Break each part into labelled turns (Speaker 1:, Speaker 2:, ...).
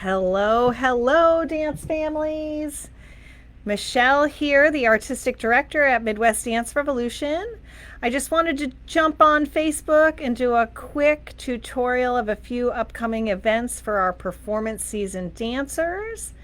Speaker 1: Hello, hello, dance families. Michelle here, the artistic director at Midwest Dance Revolution. I just wanted to jump on Facebook and do a quick tutorial of a few upcoming events for our performance season dancers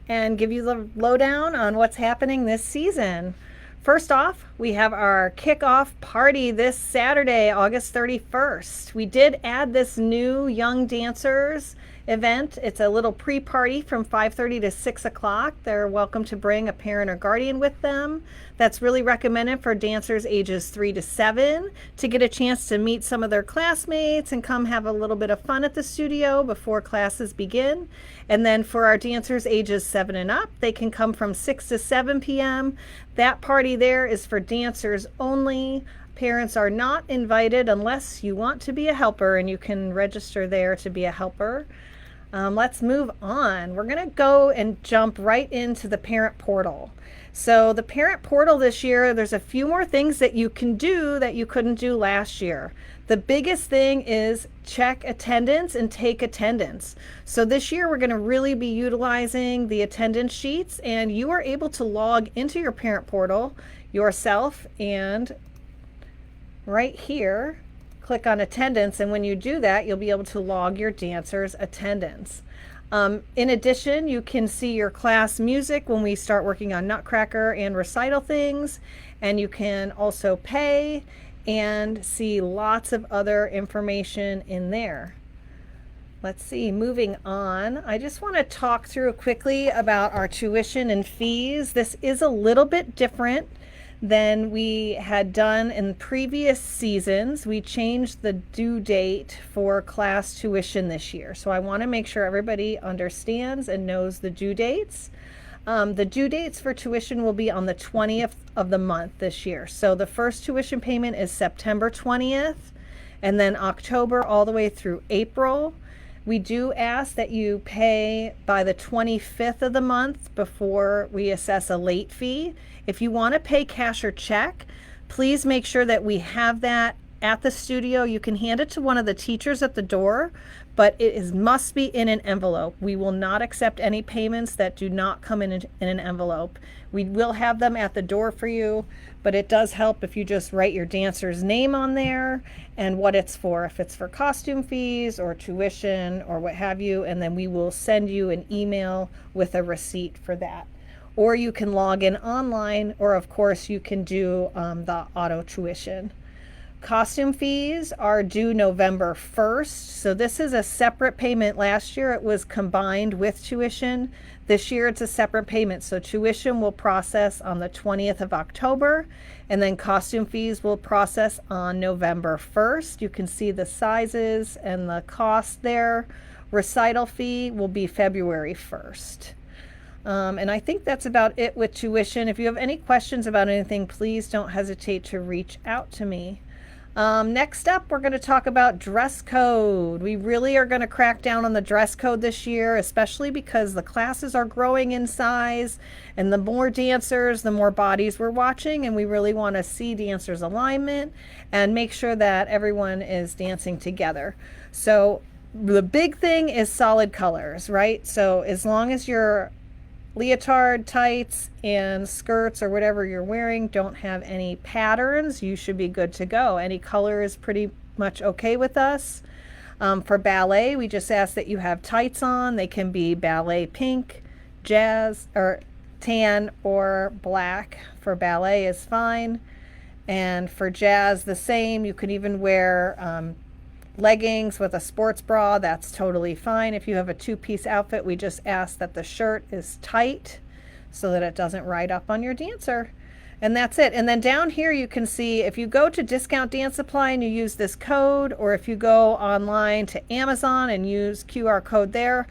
Speaker 1: and give you the lowdown on what's happening this season. First off, we have our kickoff party this Saturday, August 31st. We did add this new Young Dancers event. It's a little pre-party from 5:30 to 6 o'clock. They're welcome to bring a parent or guardian with them. That's really recommended for dancers ages 3 to 7 to get a chance to meet some of their classmates and come have a little bit of fun at the studio before classes begin. And then for our dancers ages 7 and up, they can come from 6 to 7 p.m. That party there is for dancers only. Parents are not invited unless you want to be a helper, and you can register there to be a helper. Let's move on. We're going to go and jump right into the parent portal. So the parent portal this year, there's a few more things that you can do that you couldn't do last year. The biggest thing is check attendance and take attendance. So this year we're going to really be utilizing the attendance sheets, and you are able to log into your parent portal yourself, and right here click on attendance, and when you do that you'll be able to log your dancers attendance. In addition, you can see your class music when we start working on Nutcracker and recital things, and you can also pay and see lots of other information in there. Let's see, moving on, I just want to talk through quickly about our tuition and fees. This is a little bit different than we had done in previous seasons. We changed the due date for class tuition this year. So I want to make sure everybody understands and knows the due dates. The due dates for tuition will be on the 20th of the month this year. So the first tuition payment is September 20th, and then October all the way through April. We do ask that you pay by the 25th of the month before we assess a late fee. If you want to pay cash or check, please make sure that we have that at the studio. You can hand it to one of the teachers at the door, but must be in an envelope. We will not accept any payments that do not come in an envelope. We will have them at the door for you, but it does help if you just write your dancer's name on there and what it's for, if it's for costume fees or tuition or what have you, and then we will send you an email with a receipt for that. Or you can log in online, or of course you can do the auto tuition. Costume fees are due November 1st. So this is a separate payment. Last year it was combined with tuition. This year it's a separate payment. So tuition will process on the 20th of October, and then costume fees will process on November 1st. You can see the sizes and the cost there. Recital fee will be February 1st. And I think that's about it with tuition. If you have any questions about anything, please don't hesitate to reach out to me. Next up, we're going to talk about dress code. We really are going to crack down on the dress code this year, especially because the classes are growing in size, and the more dancers, the more bodies we're watching, and we really want to see dancers' alignment and make sure that everyone is dancing together. So the big thing is solid colors, right? So as long as you're leotard, tights, and skirts or whatever you're wearing don't have any patterns, you should be good to go. Any color is pretty much okay with us. For ballet, we just ask that you have tights on. They can be ballet pink, jazz, or tan, or black. For ballet is fine. And for jazz, the same. You can even wear leggings with a sports bra. That's totally fine. If you have a two-piece outfit, we just ask that the shirt is tight so that it doesn't ride up on your dancer. And that's it. And then down here you can see if you go to Discount Dance Supply and you use this code, or if you go online to Amazon and use QR code there,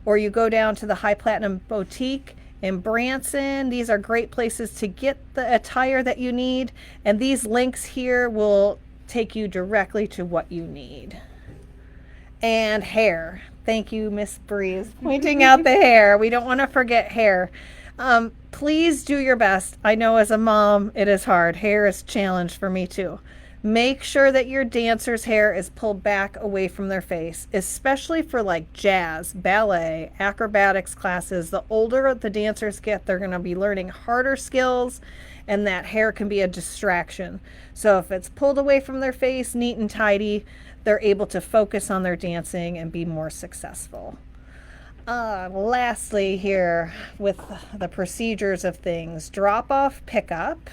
Speaker 1: or you go down to the High Platinum Boutique in Branson, these are great places to get the attire that you need. And these links here will take you directly to what you need. And hair. Thank you, Miss Breeze, pointing out the hair. We don't want to forget hair. Please do your best. I know as a mom it is hard. Hair is a challenge for me too. Make sure that your dancer's hair is pulled back away from their face, especially for like jazz, ballet, acrobatics classes. The older the dancers get, they're going to be learning harder skills, and that hair can be a distraction. So if it's pulled away from their face, neat and tidy, they're able to focus on their dancing and be more successful. Lastly, here with the procedures of things, drop off, pickup.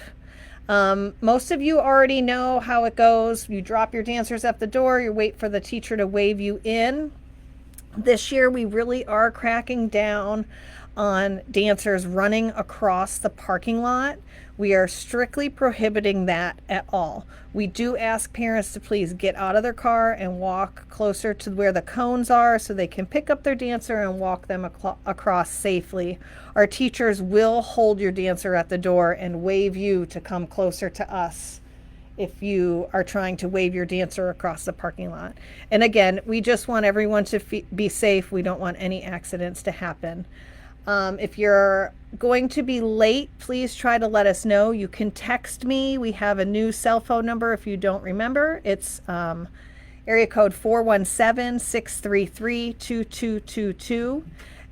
Speaker 1: Most of you already know how it goes. You drop your dancers at the door, you wait for the teacher to wave you in. This year, we really are cracking down on dancers running across the parking lot. We are strictly prohibiting that at all. We do ask parents to please get out of their car and walk closer to where the cones are so they can pick up their dancer and walk them across safely. Our teachers will hold your dancer at the door and wave you to come closer to us if you are trying to wave your dancer across the parking lot. And again, we just want everyone to be safe. We don't want any accidents to happen. If you're going to be late, please try to let us know. You can text me. We have a new cell phone number if you don't remember. It's area code 417-633-2222.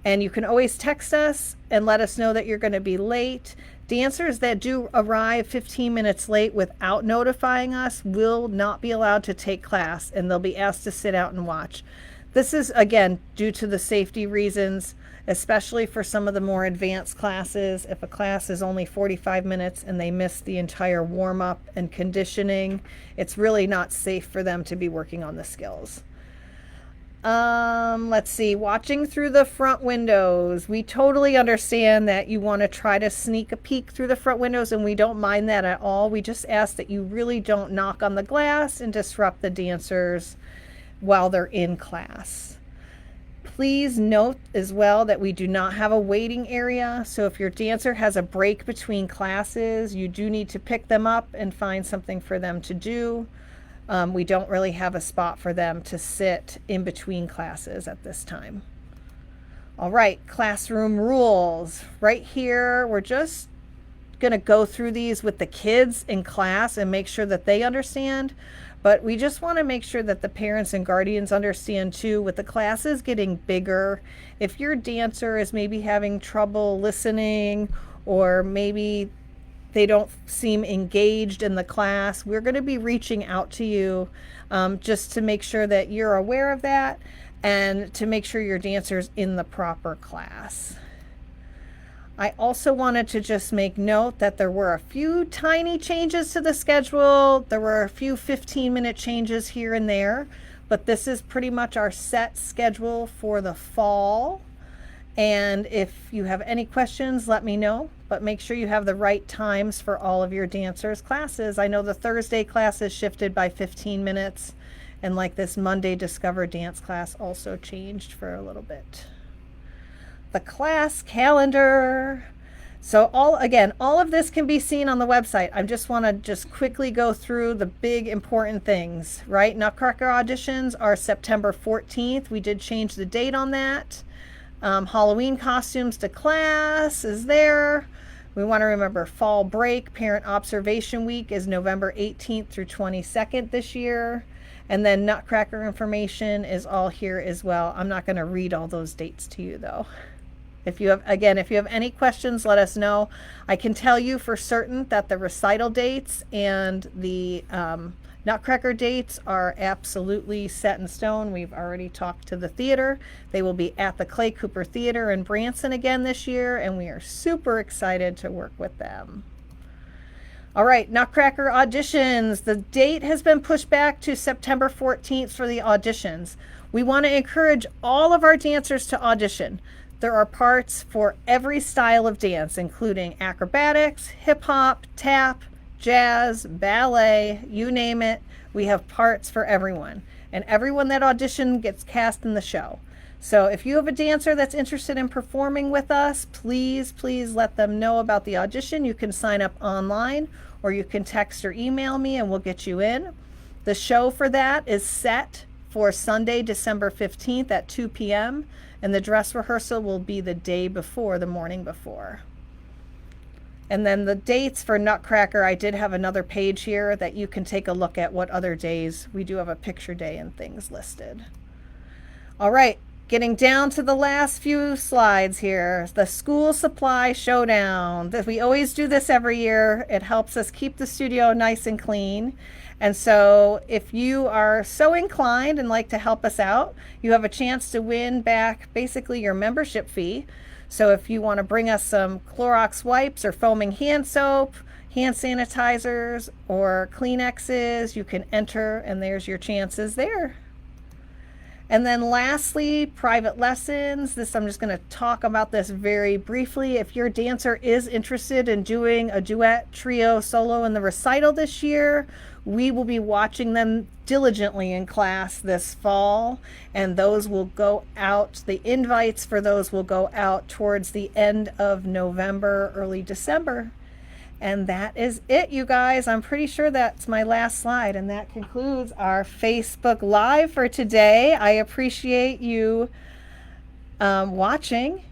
Speaker 1: And you can always text us and let us know that you're going to be late. Dancers that do arrive 15 minutes late without notifying us will not be allowed to take class, and they'll be asked to sit out and watch. This is, again, due to the safety reasons, especially for some of the more advanced classes. If a class is only 45 minutes and they miss the entire warm-up and conditioning, it's really not safe for them to be working on the skills. Let's see, watching through the front windows. We totally understand that you want to try to sneak a peek through the front windows, and we don't mind that at all. We just ask that you really don't knock on the glass and disrupt the dancers while they're in class. Please note as well that we do not have a waiting area. So if your dancer has a break between classes, you do need to pick them up and find something for them to do. We don't really have a spot for them to sit in between classes at this time. All right, classroom rules. Right here, we're just going to go through these with the kids in class and make sure that they understand. But we just want to make sure that the parents and guardians understand too, with the classes getting bigger, if your dancer is maybe having trouble listening, or maybe they don't seem engaged in the class, we're going to be reaching out to you just to make sure that you're aware of that and to make sure your dancer's in the proper class. I also wanted to just make note that there were a few tiny changes to the schedule. There were a few 15-minute changes here and there, but this is pretty much our set schedule for the fall. And if you have any questions, let me know, but make sure you have the right times for all of your dancers' classes. I know the Thursday class is shifted by 15 minutes, and like this Monday Discover Dance class also changed for a little bit. The class calendar. So all of this can be seen on the website. I just want to quickly go through the big important things, right? Nutcracker auditions are September 14th. We did change the date on that. Halloween costumes to class is there. We want to remember fall break. Parent observation week is November 18th through 22nd this year. And then Nutcracker information is all here as well. I'm not going to read all those dates to you though. If you have any questions, let us know. I can tell you for certain that the recital dates and the Nutcracker dates are absolutely set in stone. We've already talked to the theater. They will be at the Clay Cooper Theater in Branson again this year, and we are super excited to work with them. All right, Nutcracker auditions. The date has been pushed back to September 14th for the auditions. We want to encourage all of our dancers to audition. There are parts for every style of dance, including acrobatics, hip hop, tap, jazz, ballet, you name it. We have parts for everyone. And everyone that auditioned gets cast in the show. So if you have a dancer that's interested in performing with us, please let them know about the audition. You can sign up online, or you can text or email me and we'll get you in. The show for that is set for Sunday, December 15th at 2 p.m. and the dress rehearsal will be the day before, the morning before. And then the dates for Nutcracker, I did have another page here that you can take a look at what other days. We do have a picture day and things listed. All right, getting down to the last few slides here. The school supply showdown. We always do this every year. It helps us keep the studio nice and clean. And so if you are so inclined and like to help us out, you have a chance to win back basically your membership fee. So if you want to bring us some Clorox wipes or foaming hand soap, hand sanitizers, or Kleenexes, you can enter, and there's your chances there. And then lastly, private lessons. I'm just going to talk about this very briefly. If your dancer is interested in doing a duet, trio, solo in the recital this year, we will be watching them diligently in class this fall, and those will go out. The invites for those will go out towards the end of November, early December. And that is it, you guys. I'm pretty sure that's my last slide, and that concludes our Facebook Live for today. I appreciate you watching,